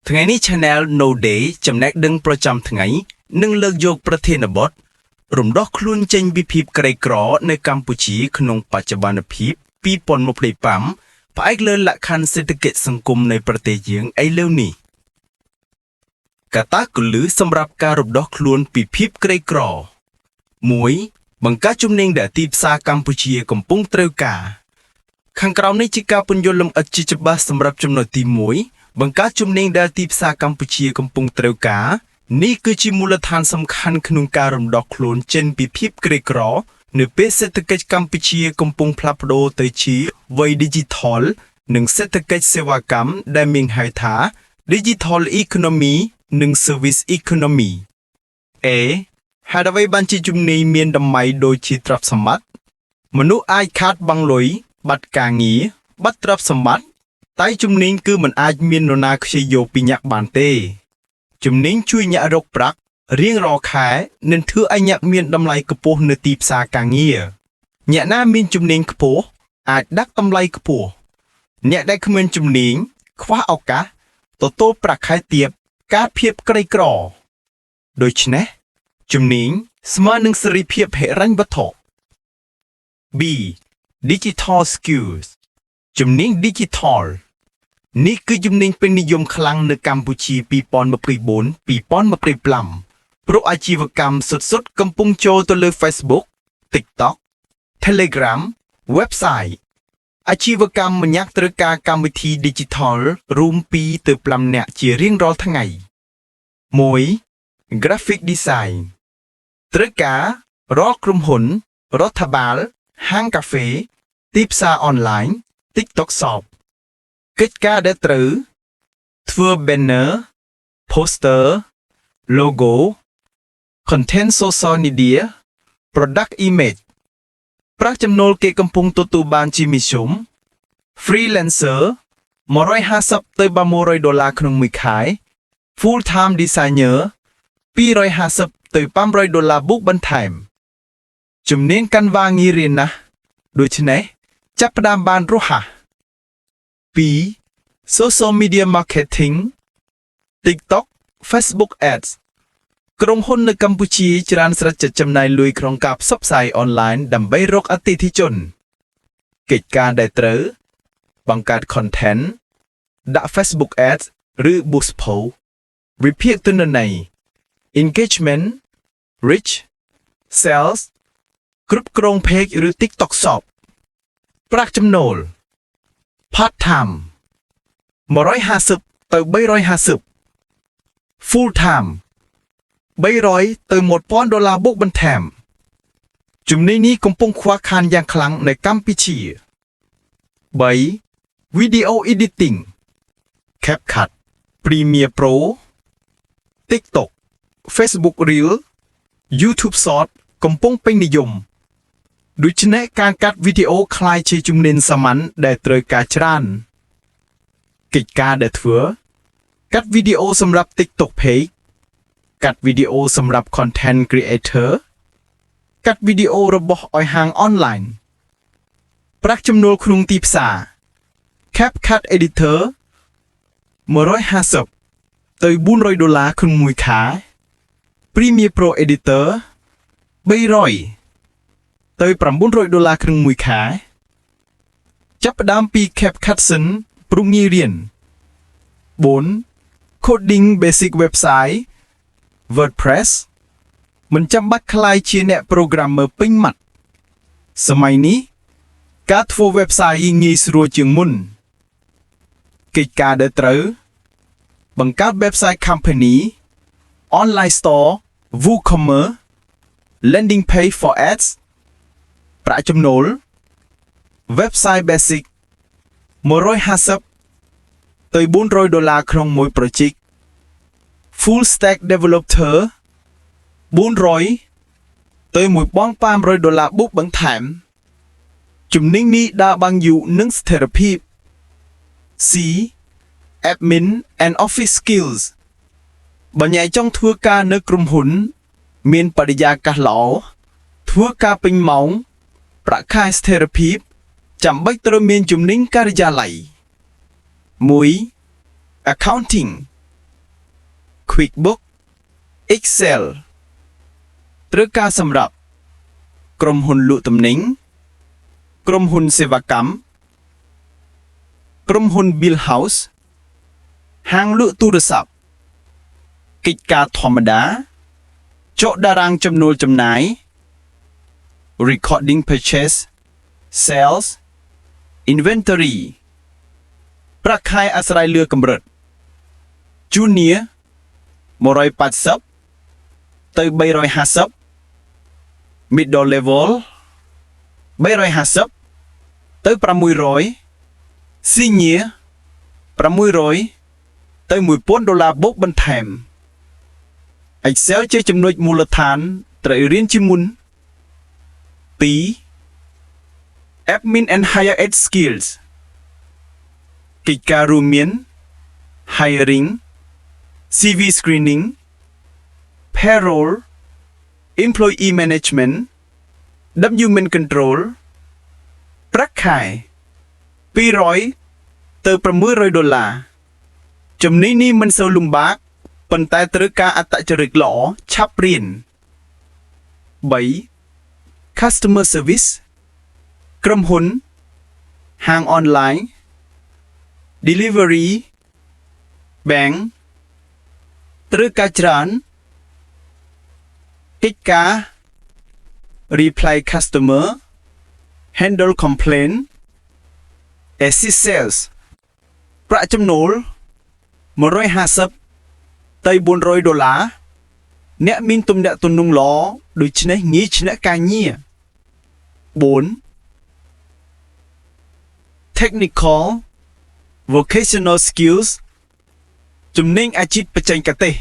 ថ្ងៃនេះ Channel No Day ចំណេះដឹងប្រចាំថ្ងៃនឹងលើកយកប្រធានបទរំដោះខ្លួនចេញពីភាពក្រីក្រនៅកម្ពុជាក្នុងបច្ចុប្បន្នភាព2025ផ្អែកលើលក្ខខណ្ឌសេដ្ឋកិច្ចសង្គមនៃប្រទេសយើងឥឡូវនេះកត្តាគន្លឹះសម្រាប់ការរំដោះខ្លួនពីភាពក្រីក្រ1បង្កើតជំនាញដែលទីផ្សារកម្ពុជាកំពុងត្រូវការខាងក្រោមនេះជាការពន្យល់លម្អិតជាច្បាស់សម្រាប់ចំណុចទី1បង្កើតជំនាញដែលទីផ្សារកម្ពុជាកំពុងត្រូវការនេះគឺជាមូលដ្ឋានសំខាន់ក្នុងការរំដោះខ្លួនចេញពីភាពក្រីក្រនៅពេលសេដ្ឋកិច្ចកម្ពុជាកំពុងផ្លាស់ប្ដូរទៅជាវ័យ Digital និងសេដ្ឋកិច្ចសេវាកម្មដែលមានហៅថា Digital Economy និង Service Economy A ហេតុអ្វីបានជាជំនាញមានតម្លៃដូចជាទ្រព្យសម្បត្តិមនុស្សអាចខាតបង់លុយបាត់ការងារបាត់ទ្រព្យសម្បត្តិតែជំនាញគឺមិនអាចមាននរណាខ្ចីយកពីអ្នកបានទេជំនាញជួយអ្នករកប្រាក់រៀងរាល់ខែនិងធ្វើឲ្យអ្នកមានតម្លៃខ្ពស់នៅទីផ្សារការងារអ្នកណាមានជំនាញខ្ពស់អាចដាក់តម្លៃខ្ពស់អ្នកដែលគ្មានជំនាញខ្វះឱកាសទទួលប្រាក់ខែទាបការភាពក្រីក្រដូច្នេះជំនាញស្មើនឹងសេរីភាពហិរញ្ញវត្ថុ B Digital Skills ជំនាញ Digital នេះគឺជំនាញពេញនិយមខ្លាំងនៅកម្ពុជា2024-2025ព្រោះអាជីវកម្មសុទ្ធៗកំពុងចូលទៅលើ Facebook, TikTok, Telegram, website អាជីវកម្មម្នាក់ត្រូវការកម្មវិធី Digital រួម2ទៅ5នាក់ជារៀងរាល់ថ្ងៃ 1. Graphic Design ត្រូវការរាល់ក្រុមហ៊ុនរដ្ឋបាលហាងកាហ្វេទីផ្សារអនឡាញ TikTok Shop កិច្ចការដែលត្រូវធ្វើ banner, poster, logo, content social media, product image ប្រាក់ចំណូលគេកំពុងទទួលបានជាមធ្យម freelancer 150ទៅ$300ក្នុងមួយខែ full time designer 250ទៅ$500បូកបន្ថែមជំនាញកាន់វ៉ាងាយរៀនណាស់ដូច្នេះចាប់ផ្ដើមបានរហ័ស 2. Social Media Marketing TikTok Facebook Ads ក្រុមហ៊ុននៅកម្ពុជាច្រើនស្រេចចិត្តចំណាយលុយក្នុងការផ្សព្វផ្សាយអនឡាញដើម្បីរកអតិថិជនកិច្ចការដែលត្រូវបង្កើត content ដាក់ Facebook Ads ឬ boost post វិភាគទិន្នន័យ engagement reach sales គ្រប់គ្រង page ឬ TikTok Shop ប្រាក់ចំណូលpart time 150ទៅ350 full time 300ទៅ$1000បូកបន្ថែមជំនាញនេះកំពុងខ្វះខាតយ៉ាងខ្លាំងនៅកម្ពុជា 3. Video Editing CapCut Premiere Pro TikTok Facebook Reel YouTube Short កំពុងពេញនិយមដូច្នេះការកាត់វីដេអូคล้ายជាជំនាញសាមញ្ញដែលត្រូវការច្រើនកិច្ចការដែលធ្វើកាត់វីដេអូសម្រាប់ TikTok Page កាត់វីដេអូសម្រាប់ Content Creator កាត់វីដេអូរបស់ឲ្យហាងអនឡាញប្រាក់ចំណូលក្នុងទីផ្សារ CapCut Editor 150ទៅ$400ក្នុងមួយខែ Premiere Pro Editor 300ទៅ$900ក្នុងមួយខែចាប់ផ្ដើមពី CapCut សិនព្រោះងាយរៀន 4. Coding Basic Website WordPress មិនចាំបាច់ខ្លាយជាអ្នក programmer ពេញម៉ាត់សម័យនេះការធ្វើ website ងាយស្រួលជាងមុនកិច្ចការដែលត្រូវបង្កើត website company online store WooCommerce landing page for adsប្រាក់ចំណូល website basic 150ទៅ$400ក្នុងមួយ project full stack developer 400ទៅ$1500បូកបន្ថែមជំនាញនេះដើរបានយូរនិងស្ថិរភាព C admin and office skills បើអ្នកចង់ធ្វើការនៅក្រុមហ៊ុនមានបរិយាកាសល្អធ្វើការពេញម៉ោងប្រាក់ខែស្ថិរភាពចាំបាច់ត្រូវមានជំនាញការិយាល័យ 1. Accounting QuickBook Excel ត្រូវការសម្រាប់ក្រុមហ៊ុនលក់ទំនិញក្រុមហ៊ុនសេវាកម្មក្រុមហ៊ុន Bill House ហាងលក់ទូរស័ព្ទកិច្ចការធម្មតាចុះតារាងចំនួនចំណាយ Recording Purchase Sales Inventory ប្រាក់ខែអាស្រ័យលើកម្រិត Junior 180ទៅ350 Middle Level 350ទៅ600 Senior 600ទៅ$1000បូកបន្ថែម Excel ជាចំណុចមូលដ្ឋានត្រូវរៀនជាមុន 2. Admin and Higher Ed Skills កិច្ចការរួមមាន Hiring CV Screening Payroll Employee Management Document Control ប្រាក់ខែ$200ទៅ$600 ជំនាញនេះមិនសូវលំបាកប៉ុន្តែត្រូវការអត្តចរិតល្អឆាប់រៀន 3. Customer Service ក្រុមហ៊ុនហាងអនឡាញ Delivery Bank ត្រូវការច្រើនកិច្ចការ Reply Customer Handle Complaint Assist Sales ប្រាក់ចំណូល$150ទៅ$400 អ្នកមានទំនាក់ទំនងល្អដូច្នេះងាយឈ្នះការងារ 4. Technical Vocational Skills ជំនាញអាជីពបច្ចេកទេស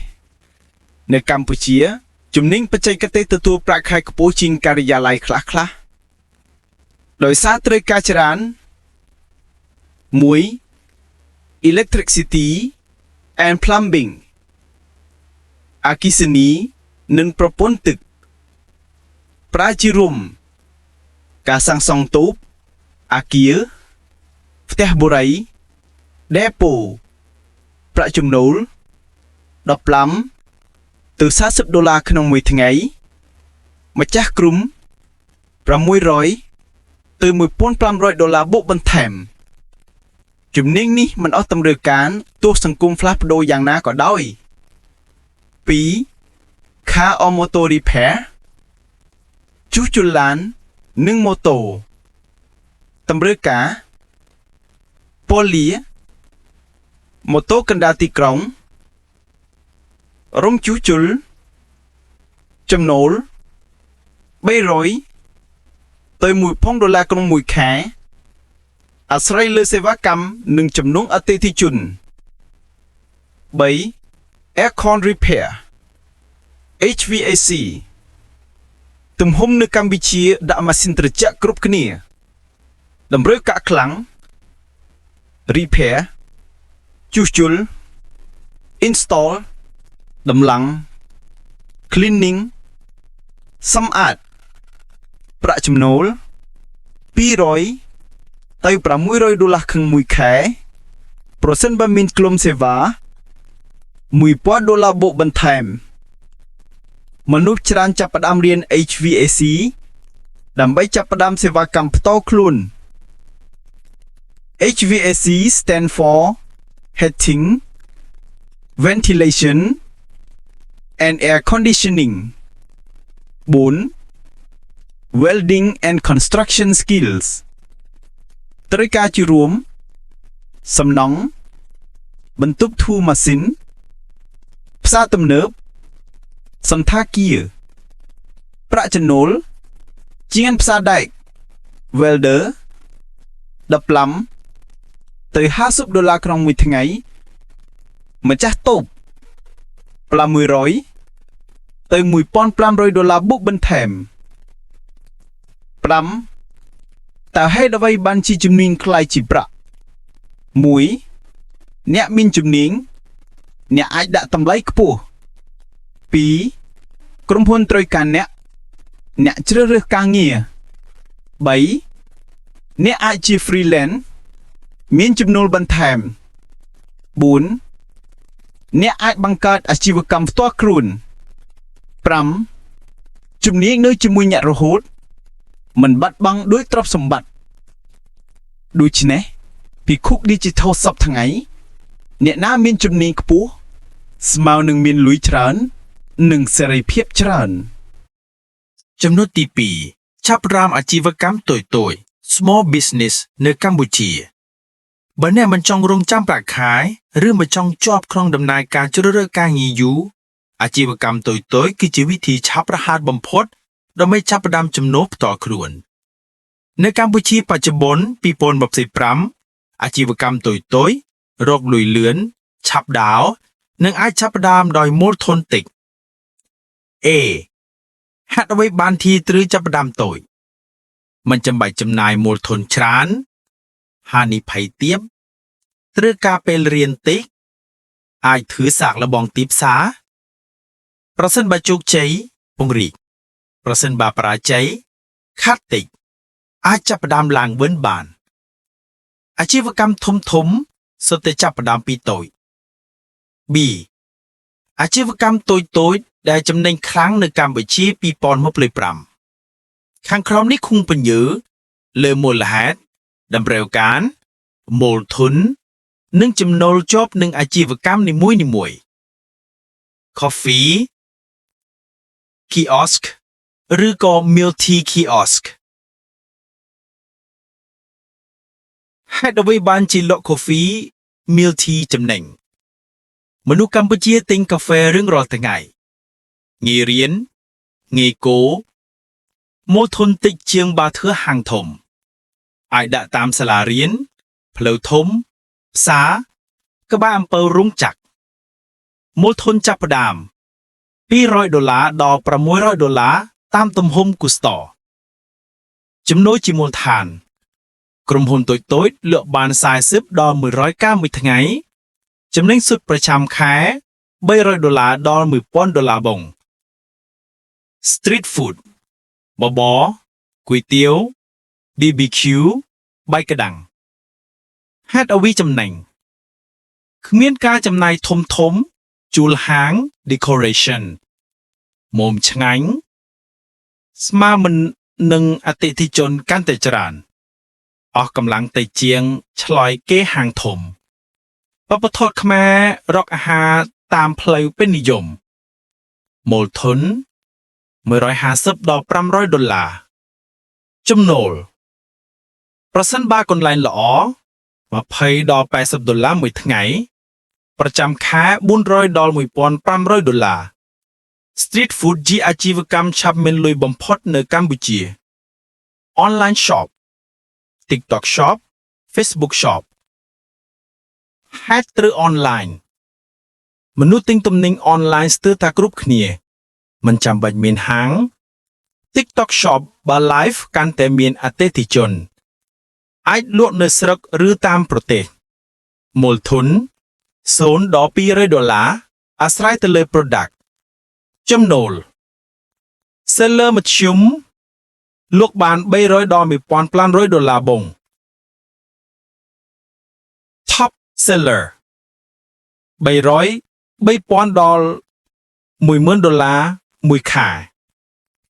នៅកម្ពុជាជំនាញបច្ចេកទេសទទួលប្រាក់ខែខ្ពស់ជាងការិយាល័យខ្លះៗដោយសារត្រូវការច្រើន 1. Electricity and Plumbing អគ្គិសនីនិងប្រព័ន្ធទឹកប្រាជារួមការសាងសង់ទូបអគារផ្ទះបុរី Depot ប្រាក់ចំណូល$15ទៅ$40ក្នុងមួយថ្ងៃម្ចាស់ក្រុម$600ទៅ$1500បូកបន្ថែមជំនាញនេះមិនអស់តម្រូវការទោះសង្គមផ្លាស់ប្ដូរយ៉ាងណាក៏ដោយ 2. Car or Motor Repair ជួសជុលឡាននិងម៉ូតូតម្រូវការប៉ូលីម៉ូតូកណ្ដាលទីក្រុងរោងជួសជុលចំណូល$300ទៅ$1000ក្នុងមួយខែអាស្រ័យលើសេវាកម្មនិងចំនួនអតិថិជន 3. Aircon Repair HVAC ទំហំនៅកម្ពុជាដាក់ម៉ាស៊ីនត្រជាក់គ្រប់គ្នាតម្រូវការខ្លាំង Repair ជួសជុល Install ដំឡើង Cleaning សម្អាតប្រាក់ចំណូល$200ទៅ$600ក្នុងមួយខែប្រសិនបើមានក្រុមសេវា$1000បូកបន្ថែមមនុស្សច្រើនចាប់ផ្ដើមរៀន HVAC ដើម្បីចាប់ផ្ដើមសេវាកម្មផ្ទាល់ខ្លួន HVAC stand for Heating Ventilation and Air Conditioning 4. Welding and Construction Skills ត្រូវការជារួមសំណង់បន្ទប់ធូរម៉ាស៊ីនផ្សារទំនើបសណ្ឋាគារប្រាក់ចំណូលជាងផ្សារដែក Welder 15ទៅ$50ក្នុងមួយថ្ងៃម្ចាស់តូប$600ទៅ$1500បូកបន្ថែម 5. តើហេតុអ្វីបានជាជំនាញខ្លាយជាប្រាក់ 1. អ្នកមានជំនាញអ្នកអាចដាក់តម្លៃខ្ពស់ 2. ក្រុមហ៊ុនត្រូវការអ្នកជ្រើសរើសការងារ 3. អ្នកអាចជា freelance មានចំណូលបន្ថែម 4. អ្នកអាចបង្កើតអាជីវកម្មផ្ទាល់ខ្លួន5ជំនាញនៅជាមួយអ្នករហូតមិនបាត់បង់ដោយទ្រព្យសម្បត្តិដូច្នេះពិខុ Digital សពថ្ងៃអ្នកណាមានជំនាញខ្ពស់ស្មើនឹងមានលុយច្រើននិងសេរីភាពច្រើន ចំណុចទី2ចាប់ផ្ដើមអាជីវកម្មតូចៗ Small Business នៅកម្ពុជាបើអ្នកមិនចង់រងចាំប្រាក់ខែឬមិនចង់ជាប់ក្នុងដំណើរការជ្រើសរើសការងារយូរអាជីវកម្មតូចៗគឺជាវិធីឆាប់រហ័សបំផុតដើម្បីចាប់ផ្ដើមចំណូលផ្ទាល់ខ្លួននៅកម្ពុជាបច្ចុប្បន្ន2025អាជីវកម្មតូចៗរកលុយលឿនឆាប់ដាវនិងអាចចាប់ផ្ដើមដោយមូលធនតិច A ហេតុអ្វីបានធីត្រូវចាប់ផ្ដើមតូចមិនចាំបាច់ចំណាយមូលធនច្រើនហានិភ័យទាបត្រូវការពេលរៀនតិចអាចធ្វើសាកល្បងទីផ្សារប្រសិនបើជោគជ័យពង្រីកប្រសិនបើបរាជ័យខាត់តិចអាចចាប់ផ្ដើមឡើងវិញបានអាជីវកម្មធំសុទ្ធតែចាប់ផ្ដើមពីតូច B អាជីវកម្មតូចដែលចំណេញខ្លាំងនៅកម្ពុជា2025ខាងក្រោមនេះឃុំពន្យឺលើមូលហេតុតម្រូវការមូលធននិងចំណូលជាប់នឹងអាជីវកម្មនីមួយៗ Coffee Kiosk ឬក៏ Multi Kiosk ហេតុអ្វីបានជាលក់ Coffee Multi ចំណេញមនុស្សកម្ពុជាទិញកាហ្វេរៀងរាល់ថ្ងៃងាយរៀនងាយកូរមូលធនតិចជាងបើធ្វើហាងធំអាចដាក់តាមសាលារៀនផ្លូវធំផ្សារក្បែរអំពើរោងចក្រមូលធនចាប់ផ្ដើម$200ដល់$600តាមទំហំគូស្តចំណូលជាមូលដ្ឋានក្រុមហ៊ុនតូចៗលក់បាន40ដល់100ការមួយថ្ងៃចំណេញសុទ្ធប្រចាំខែ$300ដល់$1000 បង Street Food បបរគុយទាវ BBQ បាយក្តាំងហេតុអ្វីចំណេញគ្មានការចំណាយធំជួលហាង decoration មុំឆ្ងាញ់ស្មើមិននឹងអតិថិជនកាន់តែច្រើនអស់កម្លាំងទៅជាងឆ្លើយគេហាងធំបបថតខ្មែររកអាហារតាមផ្លូវពេញនិយមមូលធន$150ដល់$500ចំណូលប្រសិនបើកន្លែងល្អ$20ដល់$80មួយថ្ងៃប្រចាំខែ$400ដល់$1500 Street Food ជាអាជីវកម្មឆាប់មានលុយបំផុតនៅកម្ពុជា Online Shop TikTok Shop Facebook Shop ហេតុត្រូវ online មនុស្សទិញទំនិញ online ស្ទើរតែគ្រប់គ្នាមិនចាំបាច់មានហាង TikTok Shop បើ live កាន់តែមានអតិថិជនអាចលក់នៅស្រុកឬតាមប្រទេសមូលធន$0ដល់$200អាស្រ័យទៅលើ product ចំណូល Seller មធ្យមលក់បាន$300ដល់$1500បង Top Seller $300ដល់$10000មួយខែ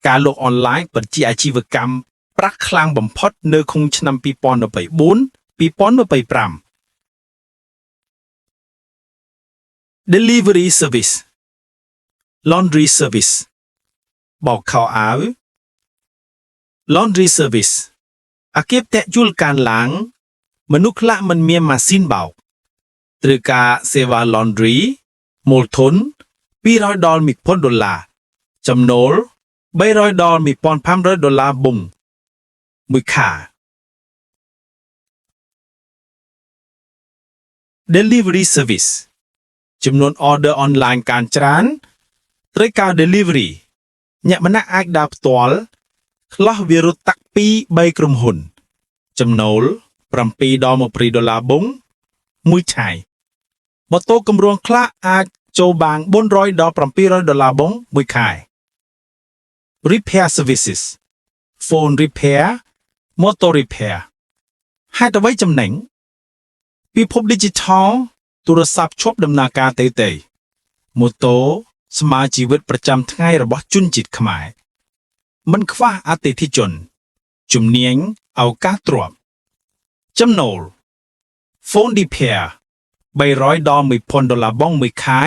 ការលក់អនឡាញពិតជាអាជីវកម្មប្រាក់ខ្លាំងបំផុតនៅក្នុងឆ្នាំ2024-2025 Delivery Service Laundry Service បោកខោអាវ Laundry Service អាគារផ្ទះជួលការឡានមនុស្សខ្លះមិនមានម៉ាស៊ីនបោកត្រូវការសេវា Laundry មូលធន$200ដល់$1000ចំណូល$300ដល់$1500បងមួយខែ Delivery Service ចំនួន order online កើនច្រើនត្រូវការ delivery អ្នកម្នាក់អាចដើរផ្ទាល់ខ្លះវារត់តាក់ពី3ក្រុមហ៊ុនចំណូល$7ដល់$20បងមួយថ្ងៃម៉ូតូកម្រងខ្លះអាចចូលបាន$400ដល់$700បងមួយខែ Repair Services Phone Repair Motor Repair ហេតុអ្វីចំណេញពិភព Digital ទូរស័ព្ទឈប់ដំណើរការទេម៉ូតូស្មើជីវិតប្រចាំថ្ងៃរបស់ជនជាតិខ្មែរមិនខ្វះអតិថិជនជំនាញឱកាសទ្រព្យចំណូល Phone repair $300 ដល់$1,000 បង់មួយខែ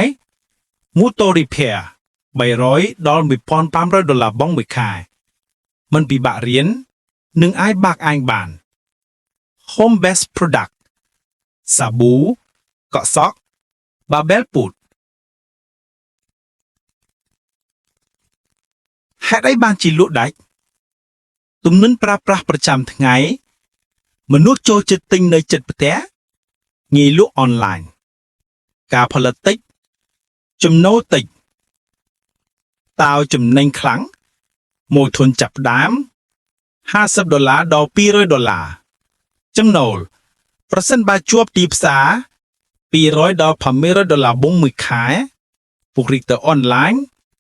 Motor repair $300 ដល់$1,500 បង់មួយខែមិនពិបាករៀននឹងអាចបាក់ឯងបាន Home based product សាប៊ូកក់សក់ Babel Put ហេតុអីបានជាលក់ដាច់ទំនិញប្រើប្រាស់ប្រចាំថ្ងៃមនុស្សចូលចិត្តទិញនៅជិតផ្ទះងាយលក់អនឡាញការផលិតតិចចំណូលតិចតើចំណេញខ្លាំងមួយធនចាប់ផ្ដើម$50ដល់$200ចំណូលប្រសិនបើជាប់ទីផ្សារ$200ដល់$500បង់មួយខែពង្រីកទៅអនឡាញ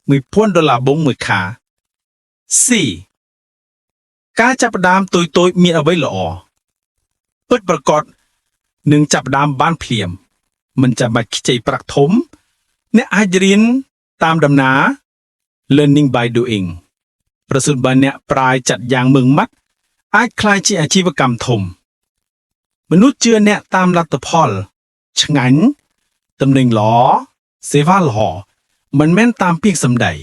$1,000បង់មួយខែ C ការចាប់ផ្ដើមតូចៗមានអ្វីល្អពិតប្រាកដនឹងចាប់ផ្ដើមបានភ្លាមមិនចាំបាច់ខ្ចីប្រាក់ធំអ្នកអាចរៀនតាមដំណើរ learning by doing ប្រសិនបើអ្នកប្រាជ្ញចាត់យ៉ាងម៉ឺងម៉ាត់អាចក្លាយជាអាជីវកម្មធំមនុស្សជឿអ្នកតាមលទ្ធផលឆ្ងាញ់តំណែងល្អសេវាល្អមិនមែនតាមពាក្យសម្ដី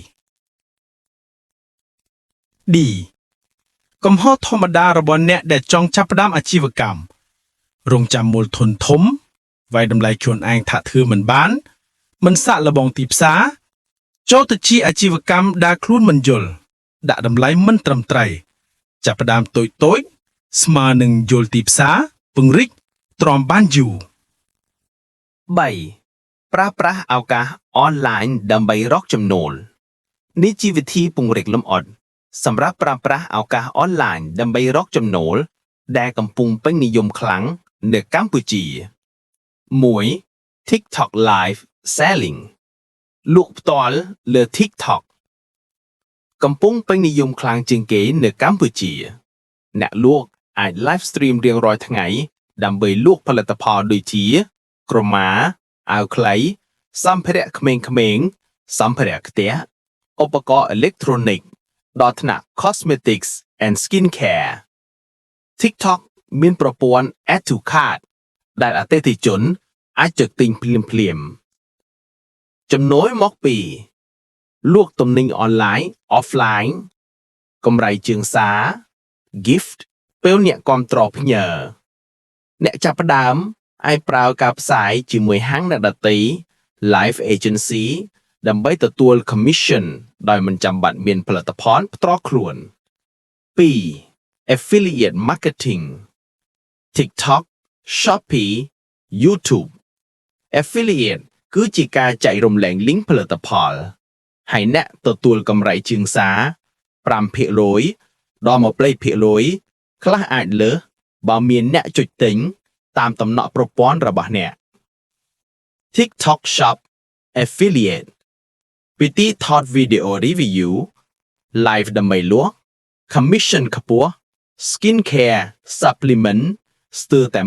D កំហុសធម្មតារបស់អ្នកដែលចង់ចាប់ផ្ដើមអាជីវកម្មរងចាំមូលធនធំវាយតម្លៃខ្លួនឯងថាធ្វើមិនបានមិនសាក់លបងទីផ្សារចូលទៅជាអាជីវកម្មដែលខ្លួនមិនយល់ដាក់តម្លៃមិនត្រឹមត្រូវចាប់ផ្ដើមតូចស្មើនឹងយល់ទីផ្សារពង្រីកទ្រាំបានយូរ 3. ប្រើប្រាស់ឱកាសអនឡាញដើម្បីរកចំណូលនេះជាវិធីពង្រីកលំអិតសម្រាប់ប្រើប្រាស់ឱកាសអនឡាញដើម្បីរកចំណូលដែលកំពុងពេញនិយមខ្លាំងនៅកម្ពុជា 1. TikTok Live Selling លក់ផ្ទាល់លើ TikTok កំពុងពេញនិយមខ្លាំងជាងគេនៅកម្ពុជាអ្នកលក់អាច live stream រៀងរាល់ថ្ងៃដើម្បីលក់ផលិតផលដូចជាក្រមាអាវខ្លីសម្ភារៈក្មេងៗសម្ភារៈផ្ទះឧបករណ៍អេឡិចត្រូនិកដល់ថ្នាក់ cosmetics and skincare TikTok មានប្រព័ន្ធ Add to Cart ដែលអតិថិជនអាចចុចទិញភ្លាមៗចំណូលមកពីលក់ទំនិញអនឡាញ offline កម្រៃជើងសារ gift ពេលអ្នកគាំទ្រផ្ញើអ្នកចាប់ផ្ដើមអាចប្រើការផ្សាយជាមួយហាងអ្នកដទៃ live agency ដើម្បីទទួល commission ដោយមិនចាំបាច់មានផលិតផលផ្ទាល់ខ្លួន 2. Affiliate marketing TikTok Shopee YouTube Affiliate គឺជាការចែករំលែក link ផលិតផលហើយអ្នកទទួលកម្រៃជើងសារ 5% ដល់ 20% ខ្លះអាចលើសបើមានអ្នកចុចទិញតាមតំណក់ប្រព័ន្ធរបស់អ្នក TikTok Shop Affiliate ពីទីថតវីដេអូ review live ដើម្បីលក់ commission ខ្ពស់ skincare supplement ស្ទើរតែ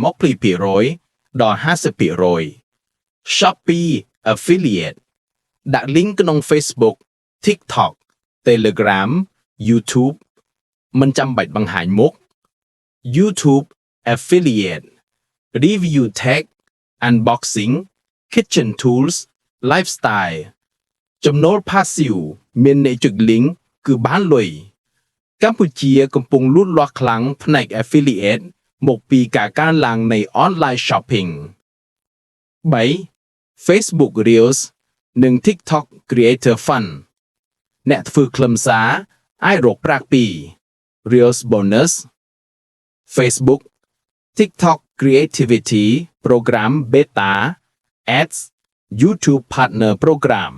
20% ដល់ 50% Shopee Affiliate ដាក់ link ក្នុង Facebook TikTok Telegram YouTube មិនចាំបាច់បង្ហាញមុខ YouTube Affiliate Review Tech Unboxing Kitchen Tools Lifestyle ចំណូល passive មានអ្នកចុច link គឺបានលុយកម្ពុជាកំពុងលូតលាស់ខ្លាំងផ្នែក affiliate មកពីការកើនឡើងនៃ online shopping 3. Facebook Reels និង TikTok Creator Fund អ្នកធ្វើខ្លឹមសារអាចរកប្រាក់ពី Reels Bonus Facebook TikTok Creativity Program Beta Ads YouTube Partner Program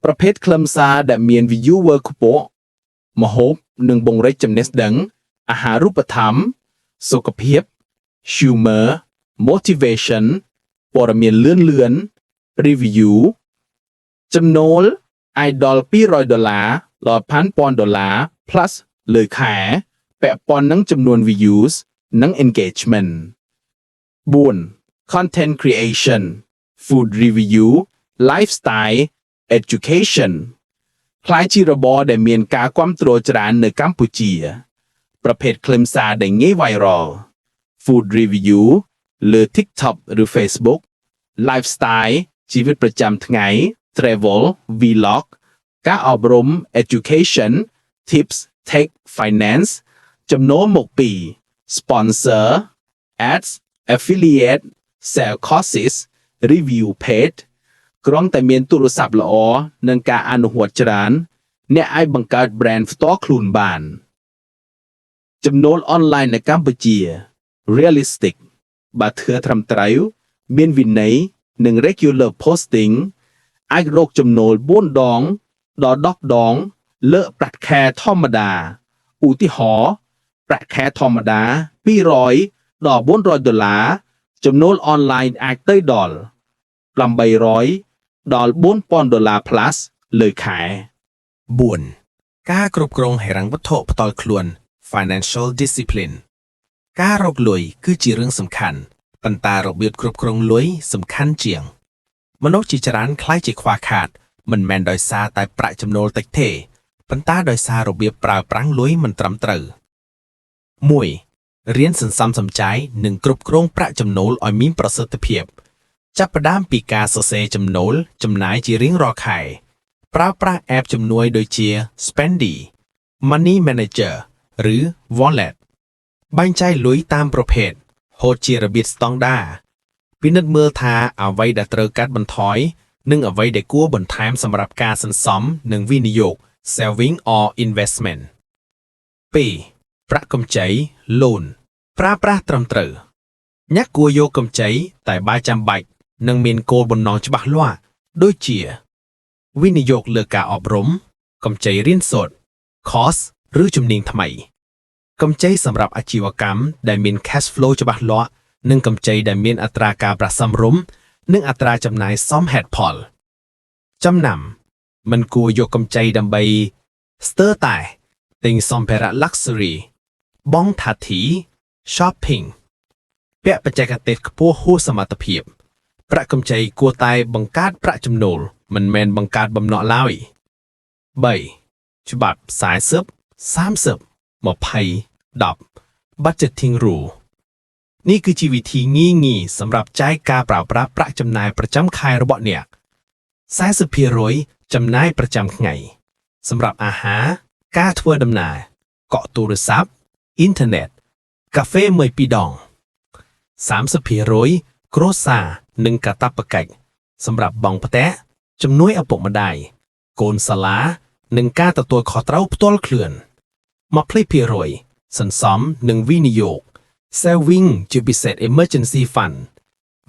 ប្រភេទខ្លឹមសារដែលមាន viewer ខ្ពស់ម្ហូបនិងបង្រិចចំណេះដឹងអាហារូបត្ថម្ភសុខភាព humor motivation ព័ត៌មានលឿន review ចំណូលអាចដល់$200ដល់$1,000 plus លើខែពាក់ព័ន្ធនឹងចំនួន views និង engagement 4. Content Creation food review lifestyle education คล้ายជារបរដែលមានការគាំទ្រច្រើននៅកម្ពុជាប្រភេទខ្លឹមសារដែលងាយ viral food review លើ TikTok ឬ Facebook lifestyle ជីវិតប្រចាំថ្ងៃ travel vlog ការអប់រំ education tips tech finance ចំណូលមកពី sponsor ads affiliate sell courses review page គ្រាន់តែមានទូរស័ព្ទល្អនិងការអនុវត្តច្រើនអ្នកអាចបង្កើត brand ផ្ទាល់ខ្លួនបានចំណូលអនឡាញនៅកម្ពុជា realistic បើធ្វើត្រឹមត្រូវមានវិន័យនិង regular posting អាចរកចំណូល4ដងដល់10ដងលើប្រាក់ខែធម្មតាឧទាហរណ៍ប្រាក់ខែធម្មតា200ដល់$400ចំណូលអនឡាញអាចទៅដល់800ដល់$4,000 plus លើខែ 4. ការគ្រប់គ្រងហិរញ្ញវត្ថុផ្ទាល់ខ្លួន financial discipline ការរកលុយគឺជារឿងសំខាន់ប៉ុន្តែរបៀបគ្រប់គ្រងលុយសំខាន់ជាងមនុស្សជាច្រើនខ្លាចជាខ្វះខាតមិនមែនដោយសារតែប្រាក់ចំណូលតិចទេប៉ុន្តែដោយសាររបៀបប្រើប្រាស់លុយមិនត្រឹមត្រូវ 1. រៀនសន្សំសំចៃនិងគ្រប់គ្រងប្រាក់ចំណូលឲ្យមានប្រសិទ្ធភាពចាប់ផ្ដើមពីការសរសេរចំណូលចំណាយជារៀងរាល់ខែប្រើប្រាស់ app ជំនួយដូចជា Spendy Money Manager ឬ Wallet បែងចែកលុយតាមប្រភេទហូតជារបៀបស្តង់ដារពិនិត្យមើលថាអ្វីដែលត្រូវកាត់បន្ថយនិងអ្វីដែលគួរបន្ថែមសម្រាប់ការសន្សំនិងវិនិយោគ saving or investment 2. ប្រាក់កម្ចី loan ប្រើប្រាស់ត្រឹមត្រូវអ្នកគួរយកកម្ចីតែបើចាំបាច់និងមានគោលបំណងច្បាស់លាស់ដូចជាវិនិយោគលើការអប់រំកម្ចីរៀនសូត្រ course ឬជំនាញថ្មីកម្ចីសម្រាប់អាជីវកម្មដែលមាន cash flow ច្បាស់លាស់និងកម្ចីដែលមានអត្រាការប្រាក់សមរម្យនិងអត្រាចំណាយសមហេតុផលចំណាំមិនគួរយកកម្ចីដើម្បីស្ទើរតែទិញសម្ភារៈ luxury បង់ថាធី shopping ពាក់បច្ចេកទេសខ្ពស់ហួសសមត្ថភាពប្រាក់កម្ចីគួរតែបង្កើតប្រាក់ចំណូលមិនមែនបង្កើតបំណុលឡើយ 3. ច្បាប់40 30 20 10 budgeting rule នេះគឺជាវិធីងាយៗសម្រាប់ចែកការប្រើប្រាស់ប្រាក់ចំណាយប្រចាំខែរបស់អ្នក 40% ចំណាយប្រចាំថ្ងៃសម្រាប់អាហារការធ្វើដំណើរកក់ទូរស័ព្ទអ៊ីនធឺណិតកាហ្វេមួយពីរដង 30% គ្រួសារនិងកាតព្វកិច្ចសម្រាប់បង់ផ្ទះជំនួយឪពុកម្ដាយកូនសាលានិងការទទួលខុសត្រូវផ្ទាល់ខ្លួន 20% សន្សំនិងវិនិយោគ saving ជាពិសេស emergency fund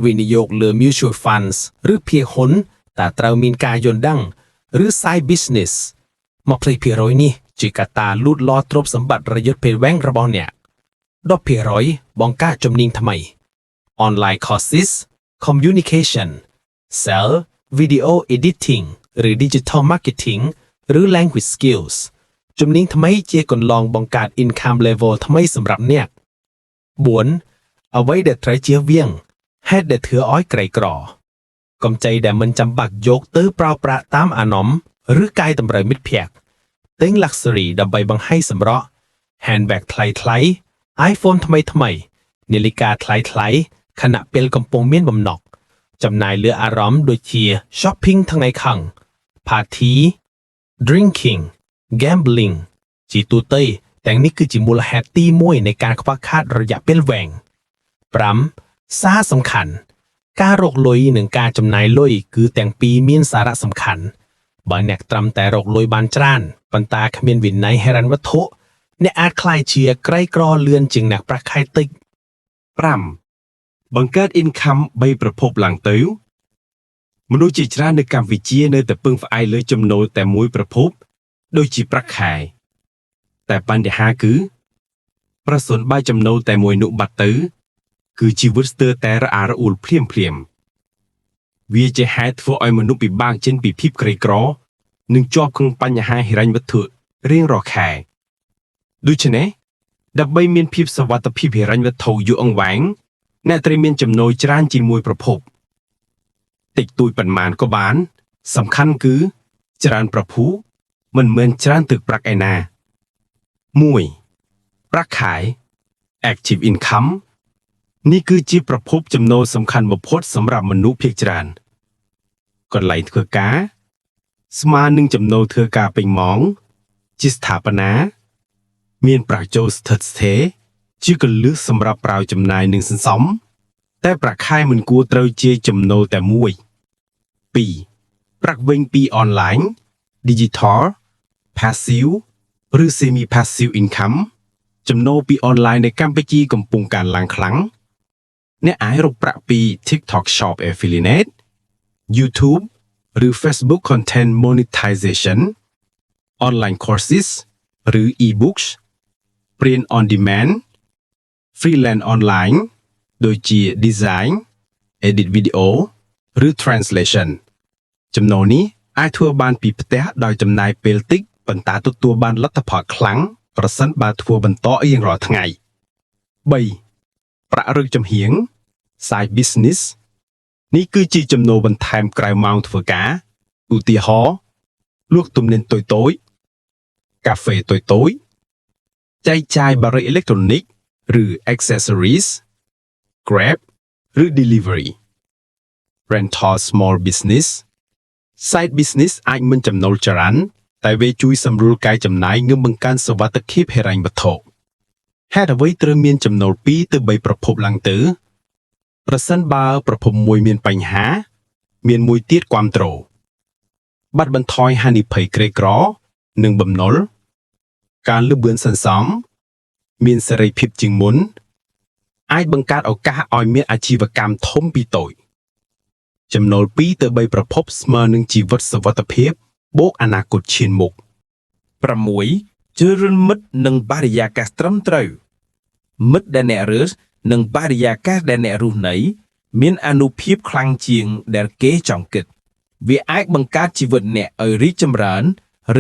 វិនិយោគលើ mutual funds ឬភាគហ៊ុនតែត្រូវមានការយល់ដឹងឬ side business 20% នេះជាកត្តាលូតលាស់ទ្រព្យសម្បត្តិរយៈពេលវែងរបស់អ្នក 10% បង្កើតជំនាញថ្មី online courses communication sell video editing ឬ digital marketing ឬ language skills ជំនាញថ្មីជាកន្លងបង្កើត income level ថ្មីសម្រាប់អ្នក 4. អ្វីដែលត្រូវជៀសវាងហេតុដែលធ្វើឲ្យក្រីក្រកម្ចីដែលមិនចាំបាច់យកទៅប្រើប្រាស់តាមអារម្មណ៍ឬកាយតម្រូវមិត្តភ័ក្តិទិញ luxury ដើម្បីបង្ហាញសម្រស់ handbag ថ្លៃៗ iPhone ថ្មីៗនាឡិកាថ្លៃៗខណៈពេលកំពុងមានបំណុកចំណាយលើអារម្មណ៍ដូចជា shopping ថ្ងៃខឹង party drinking gambling ជាទូទៅទាំងនេះគឺជាមូលហេតុទី1នៃការខ្វះខាតរយៈពេលវែង 5. សារសំខាន់ការរកលុយនិងការចំណាយលុយគឺទាំងពីរមានសារៈសំខាន់បើអ្នកត្រឹមតែរកលុយបានច្រើនប៉ុន្តែគ្មានវិន័យហិរញ្ញវត្ថុអ្នកអាចក្លាយជាក្រីក្រលឿនជាងអ្នកប្រាក់ខែតិច 5. បង្កើត income 3ប្រភពឡើងទៅមនុស្សជាច្រើននៅកម្ពុជានៅតែពឹងផ្អែកលើចំណូលតែមួយប្រភពដូចជាប្រាក់ខែតែបញ្ហាគឺប្រសិនបើចំណូលតែមួយនោះបាត់ទៅគឺជីវិតស្ទើរតែរអាក់រអួលភ្លាមវាជាហេតុធ្វើឲ្យមនុស្សពិបាកចេញពីភាពក្រីក្រនិងជាប់ក្នុងបញ្ហាហិរញ្ញវត្ថុរៀងរាល់ខែដូច្នេះដើម្បីមានភាពសុវត្ថិភាពហិរញ្ញវត្ថុយូរអង្វែងអ្នកត្រូវមានចំណូលច្រើនជាងមួយប្រភព តិចតួចប៉ុន្មានក៏បានសំខាន់គឺច្រើនប្រភពមិនមែនច្រើនទឹកប្រាក់ឯណា 1. ប្រាក់ខែ Active Income នេះគឺជាប្រភពចំណូលសំខាន់បំផុតសម្រាប់មនុស្សភាគច្រើនកន្លែងធ្វើការស្មើនឹងចំណូលធ្វើការពេញម៉ោងជាស្ថាបនាមានប្រាក់ចូលស្ថិតស្ថេរជាកលឹះសម្រាប់ប្រើចំណាយនិងសន្សំតែប្រាក់ខែមិនគួរត្រូវជាចំណូលតែមួយ 2. ប្រាក់វិញពី online digital passive ឬ semi passive income ចំណូលពី online នៅកម្ពុជាកំពុងកើនឡើងខ្លាំងអ្នកអាចរកប្រាក់ពី TikTok Shop Affiliate YouTube ឬ Facebook Content Monetization online courses ឬ e-books print on demand freelance online ដូចជា design edit video ឬ translation ចំណូលនេះអាចធ្វើបានពីផ្ទះដោយចំណាយពេលតិចប៉ុន្តែទទួលបានលទ្ធផលខ្លាំងប្រសិនបើធ្វើបន្តរៀងរាល់ថ្ងៃ 3. ប្រាក់រឹកចំហៀង side business នេះគឺជាចំណូលបន្ថែមក្រៅម៉ោងធ្វើការឧទាហរណ៍លក់ទំនិញតូចៗកាហ្វេតូចៗចែកចាយបារីអេឡិចត្រូនិកឬ accessories Grab ឬ delivery rental small business side business អាចមិនចំណូលច្រើនតែវាជួយសម្រួលកាយចំណាយនិងបង្កើនសុវត្ថិភាពហិរញ្ញវត្ថុហេតុអ្វីត្រូវមានចំណូល2ទៅ3ប្រភពឡើងទៅប្រសិនបើប្រភពមួយមានបញ្ហាមានមួយទៀតគាំទ្របាត់បន្ថយហានិភ័យក្រីក្រនិងបំណុលការលឿនបឿនសន្សំមានសេរីភាពជាងមុនអាចបង្កើតឱកាសឲ្យមានអាជីវកម្មធំពីតូចចំណូល2ទៅ3ប្រភពស្មើនឹងជីវិតសុវត្ថិភាពបូកអនាគតឈានមុខ 6. ជ្រើសរើសមិត្តនិងបរិយាកាសត្រឹមត្រូវមិត្តដែលអ្នករើសនិងបរិយាកាសដែលអ្នករស់នៅមានអានុភាពខ្លាំងជាងដែលគេចង់គិតវាអាចបង្កើតជីវិតអ្នកឲ្យរីកចម្រើន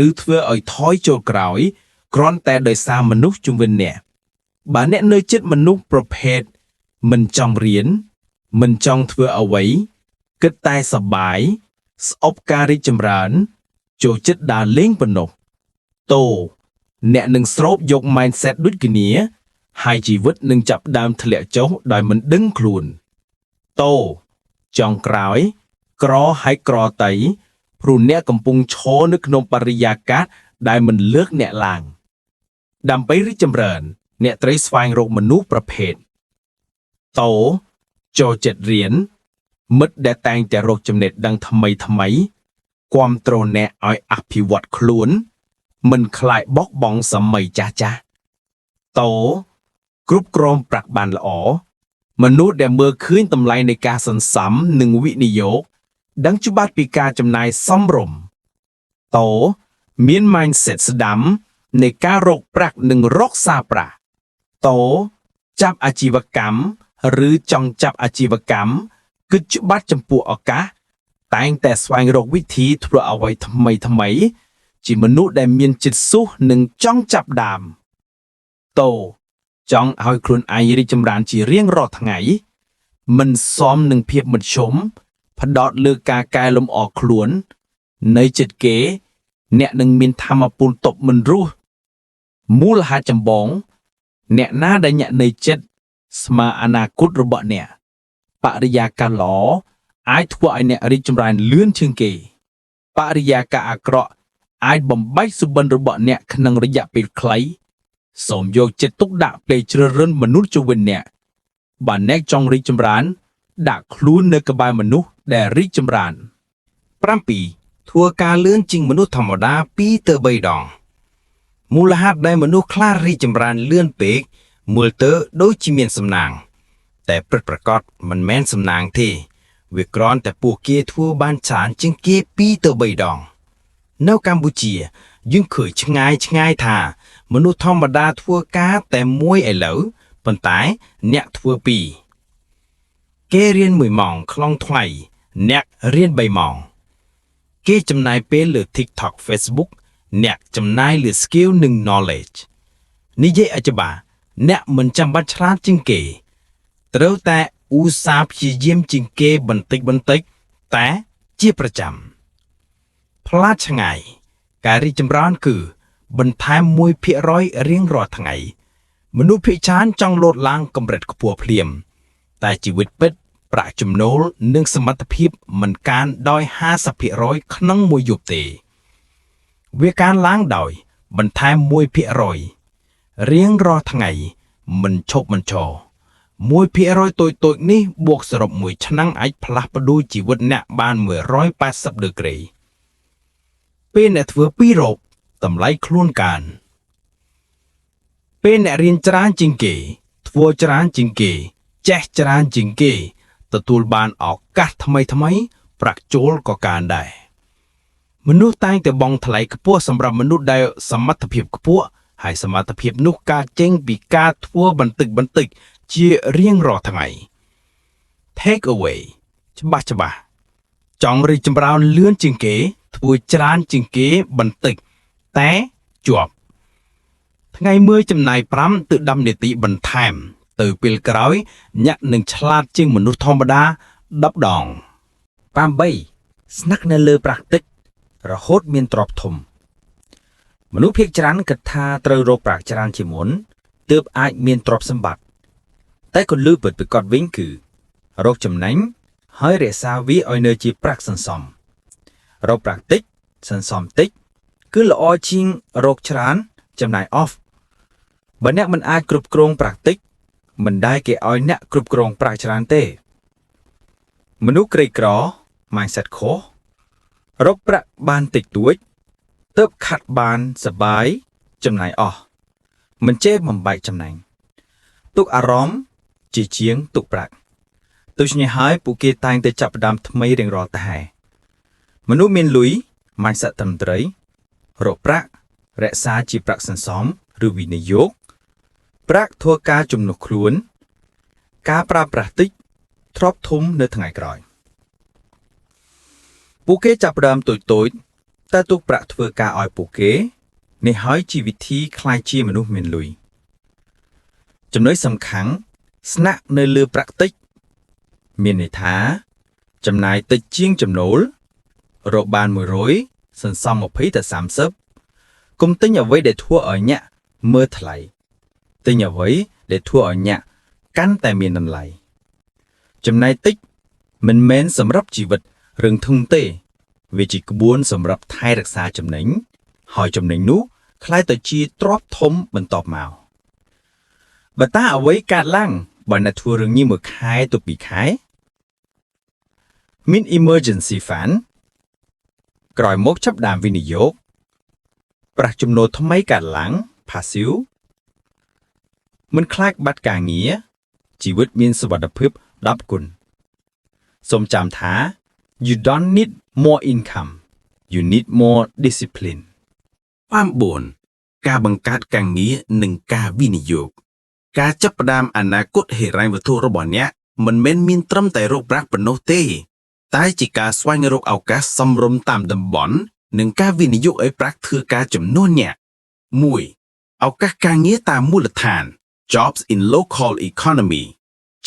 ឬធ្វើឲ្យថយចូលក្រោយគ្រាន់តែដោយសារមនុស្សជុំវិញអ្នកបើអ្នកនៅជិតមនុស្សប្រភេទមិនចង់រៀនមិនចង់ធ្វើអ្វីគិតតែសប្បាយស្អប់ការរីកចម្រើនចូលចិត្តដើរលេងប៉ុណ្ណោះតោអ្នកនឹងស្រូបយក mindset ដូចគ្នាហើយជីវិតនឹងចាប់ផ្ដើមធ្លាក់ចុះដោយមិនដឹងខ្លួនតោចង់ក្រោយក្រហើយក្រតៃព្រោះអ្នកកំពុងឈរនៅក្នុងបរិយាកាសដែលមិនលើកអ្នកឡើងដើម្បីរីកចម្រើនអ្នកត្រូវស្វែងរកមនុស្សប្រភេទតោចូលចិត្តរៀនមិត្តដែលតែងតែរកចំណេះដឹងថ្មីគាំទ្រអ្នកឲ្យអភិវឌ្ឍខ្លួនមិនខ្លាចបោះបង់សម័យចាស់តោគ្រប់គ្រងប្រាក់បានល្អមនុស្សដែលមើលឃើញតម្លៃនៃការសន្សំនិងវិនិយោគដឹងច្បាស់ពីការចំណាយសមរម្យតោមាន mindset ស្ដាំនៃការរកប្រាក់និងរកសារប្រាក់តោចាប់អាជីវកម្មឬចង់ចាប់អាជីវកម្មគិតច្បាស់ចំពោះឱកាសតែងតែស្វែងរកវិធីធ្វើអ្វីថ្មីជាមនុស្សដែលមានចិត្តស៊ូសនិងចង់ចាប់ដើមតោចង់ឲ្យខ្លួនឯងរីកចម្រើនជារៀងរាល់ថ្ងៃមិនសមនឹងភាពមធ្យមផ្ដោតលើការកែលម្អខ្លួននៅចិត្តគេអ្នកនឹងមានធម៌ពលតបមិនរស់មូលហេតុចម្បងអ្នកណាដែលញាក់នៅចិត្តស្មើអនាគតរបស់អ្នកបរិយាកាសល្អអាចធ្វើឲ្យអ្នករីកចម្រើនលឿនជាងគេបរិយាកាសអាក្រក់អាចបំបែកសុបិនរបស់អ្នកក្នុងរយៈពេលខ្លីសូមយកចិត្តទុកដាក់ពេលជ្រើសរើសមនុស្សជុំវិញអ្នកបើអ្នកចង់រីកចម្រើនដាក់ខ្លួននៅក្បែរមនុស្សដែលរីកចម្រើន 7. ធ្វើការលឿនជាងមនុស្សធម្មតា 2 ទៅ 3 ដងមូលហេតុដែលមនុស្សខ្លះរីកចម្រើនលឿនពេកមើលទៅដូចជាមានសំណាងតែពិតប្រាកដមិនមែនសំណាងទេវាគ្រាន់តែពួកគេធ្វើបានច្រើនជាងគេ2ទៅ3ដងនៅកម្ពុជាយើងឃើញឆ្ងាយថាមនុស្សធម្មតាធ្វើការតែមួយឥឡូវប៉ុន្តែអ្នកធ្វើ2គេរៀន1ម៉ោងក្នុងថ្ងៃអ្នករៀន3ម៉ោងគេចំណាយពេលលើ TikTok Facebook អ្នកចំណាយលើ skill និង knowledge និយាយអច្ចាអ្នកមិនចាំបាច់ឆ្លាតជាងគេត្រូវតែឧស្សាហ៍ព្យាយាមជាងគេបន្តិច តែជាប្រចាំផ្លាតឆ្ងាយការរីកចម្រើនគឺបន្ថែម 1% រៀងរាល់ថ្ងៃមនុស្សភាគច្រើនចង់លោតឡើងកម្រិតខ្ពស់ភ្លាមតែជីវិតពិតប្រាក់ចំណូលនិងសមត្ថភាពមិនកើនដោយ 50% ក្នុងមួយយប់ទេវាកើនឡើងដោយបន្ថែម 1% រៀងរាល់ថ្ងៃមិនឈប់មិនឈរ 1% តូចៗនេះបូកសរុបមួយឆ្នាំអាចផ្លាស់ប្ដូរជីវិតអ្នកបាន180ដឺក្រេពេលអ្នកធ្វើ2រ៉ូបតម្លៃខ្លួនកើនពេលអ្នករៀនច្រើនជាងគេធ្វើច្រើនជាងគេចេះច្រើនជាងគេទទួលបានឱកាសថ្មីៗប្រាក់ចូលក៏កើនដែរមនុស្សតែងតែបង់ថ្លៃខ្ពស់សម្រាប់មនុស្សដែលសមត្ថភាពខ្ពស់ហើយសមត្ថភាពនោះកើតចេញពីការធ្វើបន្តិចជារៀងរាល់ថ្ងៃ Take away ច្បាស់ចង់រីកចម្រើនលឿនជាងគេធ្វើច្រើនជាងគេបន្តិចតែជាប់ថ្ងៃមួយចំណាយ5ទៅ10នាទីបន្ថែមទៅពេលក្រោយអ្នកនឹងឆ្លាតជាងមនុស្សធម្មតា10ដង 8. ស្នាក់នៅលើប្រាក់តិចរហូតមានទ្រព្យធំមនុស្សភាគច្រើនគិតថាត្រូវរកប្រាក់ច្រើនជាមុនទើបអាចមានទ្រព្យសម្បត្តិតែគន្លឹះពិតប្រាកដវិញគឺរកចំណេញហើយរក្សាវាឲ្យនៅជាប្រាក់សន្សំរកប្រាក់តិចសន្សំតិចគឺល្អជាងរកច្រើនចំណាយអស់បើអ្នកមិនអាចគ្រប់គ្រងប្រាក់តិចមិនដែលគេឲ្យអ្នកគ្រប់គ្រងប្រាក់ច្រើនទេមនុស្សក្រីក្រ mindset ខុសរកប្រាក់បានតិចតួចទើបខាត់បានសបាយចំណាយអស់មិនចេះបំបែកចំណេញទុកអារម្មណ៍ជាជាងទុកប្រាក់ដូច្នេះហើយពួកគេតែងតែចាប់ផ្ដើមថ្មីរៀងរាល់តែមនុស្សមានលុយ mindset ត្រឹមត្រូវរកប្រាក់រក្សាជាប្រាក់សន្សំឬវិនិយោគប្រាក់ធ្វើការជំនួសខ្លួនការប្រើប្រាស់តិចទ្រព្យធំនៅថ្ងៃក្រោយពួកគេចាប់ផ្ដើមតូចតែទុកប្រាក់ធ្វើការឲ្យពួកគេនេះហើយជាវិធីក្លាយជាមនុស្សមានលុយចំណុចសំខាន់ស្នាក់នៅលើប្រាក់តិចមានន័យថាចំណាយតិចជាងចំណូលរកបាន100សន្សំ20ទៅ30កុំទិញអ្វីដែលធ្វើឲ្យញាក់មើលថ្លៃទិញអ្វីដែលធ្វើឲ្យញាក់កាន់តែមានតម្លៃចំណាយតិចមិនមែនសម្រាប់ជីវិតរឹងធឹងទេវាជាក្បួនសម្រាប់ថែរក្សាចំណេញហើយចំណេញនោះคล้ายទៅជាទ្រព្យធំបន្តមកបើតាអ្វីកើតឡើងបើអ្នកធ្វើរឿងនេះមួយខែទៅ2ខែមាន emergency fund ក្រោយមកចាប់ផ្ដើមវិនិយោគប្រាក់ចំណូលថ្មីកើតឡើង passive មិនខ្លាចបាត់ការងារជីវិតមានសុវត្ថិភាព10គុណសូមចាំថា you don't need more income you need more discipline 9. ការបង្កើតការងារនិងការវិនិយោគការចាប់ផ្ដើមអនាគតហិរញ្ញវត្ថុរបស់អ្នកមិនមែនមានត្រឹមតែរកប្រាក់ប៉ុណ្ណោះទេតែជាការស្វែងរកឱកាសសមរម្យតាមតំបន់និងការវិនិយោគឲ្យប្រាក់ធ្វើការចំនួនអ្នក 1. ឱកាសការងារតាមមូលដ្ឋាន Jobs in local economy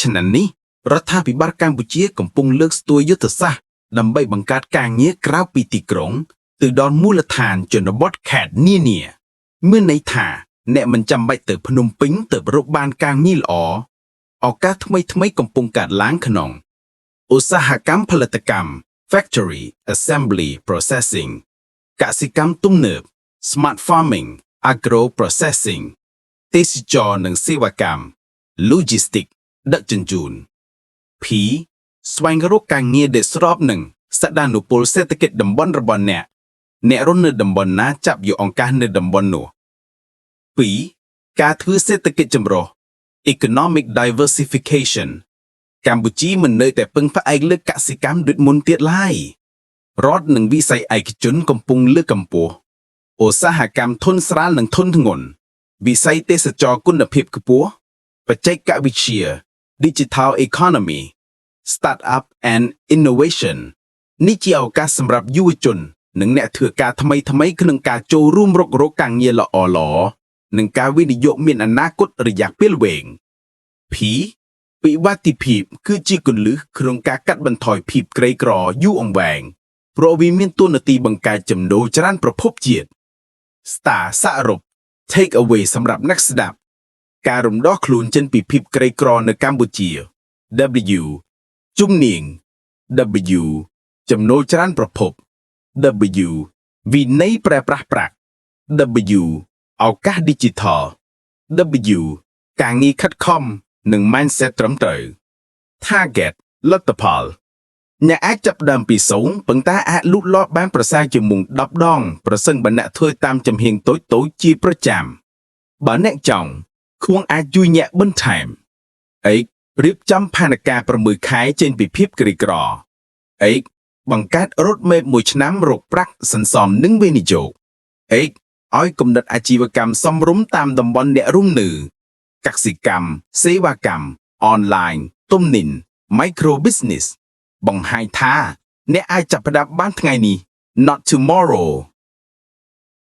ឆ្នាំនេះរដ្ឋាភិបាលកម្ពុជាកំពុងលើកស្ទួយយុទ្ធសាស្ត្រដើម្បីបង្កើតការងារក្រៅពីទីក្រុងទៅដល់មូលដ្ឋានជនបទខេត្តនានាមានន័យថាអ្នកមិនចាំបាច់ទៅភ្នំពេញទើបរកបានការងារល្អឱកាសថ្មីកំពុងកើតឡើងក្នុងឧស្សាហកម្មផលិតកម្ម Factory Assembly Processing កសិកម្មទំនើប Smart Farming Agro Processing ទេសចរណ៍និងសេវាកម្ម Logistics ដឹកជញ្ជូន P ស្វែងរកការងារដែលស្របនឹងសក្តានុពលសេដ្ឋកិច្ចតំបន់របស់អ្នករស់នៅតំបន់ណាចាប់យកឱកាសនៅតំបន់នោះ 2. ការធ្វើសេដ្ឋកិច្ចចម្រុះ Economic Diversification កម្ពុជាមិននៅតែពឹងផ្អែកលើកសិកម្មដូចមុនទៀតឡើយរដ្ឋនិងវិស័យឯកជនកំពុងលើកកម្ពស់ឧស្សាហកម្មធុនស្រាលនិងធុនធ្ងន់វិស័យទេសចរណ៍គុណភាពខ្ពស់បច្ចេកវិទ្យា Digital Economy Startup and Innovation នេះជាឱកាសសម្រាប់យុវជននិងអ្នកធ្វើការថ្មីក្នុងការចូលរួមរកការងារល្អនិងការវិនិយោគមានអនាគតរយៈពេលវែង P ពិវត្តិភាពគឺជាគន្លឹះក្នុងការកាត់បន្ថយភាពក្រីក្រយូរអង្វែងព្រោះវាមានតួនាទីបង្កើតចំណូលច្រើនប្រភពជាតិ Star សរុប Take away សម្រាប់អ្នកស្ដាប់ការរំដោះខ្លួនចេញពីភាពក្រីក្រនៅកម្ពុជា W ជំនាញ W ចំណូលច្រើនប្រភព W វិន័យប្រើប្រាស់ប្រាក់ W ឱកាស Digital W ការងារខិតខំនិង mindset ត្រឹមត្រូវ Target លទ្ធផលអ្នកអាចចាប់ផ្ដើមពី0ប៉ុន្តែអាចលូតលាស់បានប្រសើរជាងមុន10ដងប្រសិនបើអ្នកធ្វើតាមចំហៀងតូចៗជាប្រចាំបើអ្នកចង់ខួងអាចជួយញាក់បន្ថែម X រៀបចំផែនការ6ខែចេញពីភាពក្រីក្រ X បង្កើតរថមេព1ឆ្នាំរកប្រាក់សន្សំនិងវិនិយោគ X ឲ្យគំនិតអាជីវកម្មសមរម្យតាមតំបន់អ្នករស់នៅកសិកម្មសេវាកម្មអនឡាញទំនិញ micro business បង្ហាញថាអ្នកអាចចាប់ផ្ដើមបានថ្ងៃនេះ not tomorrow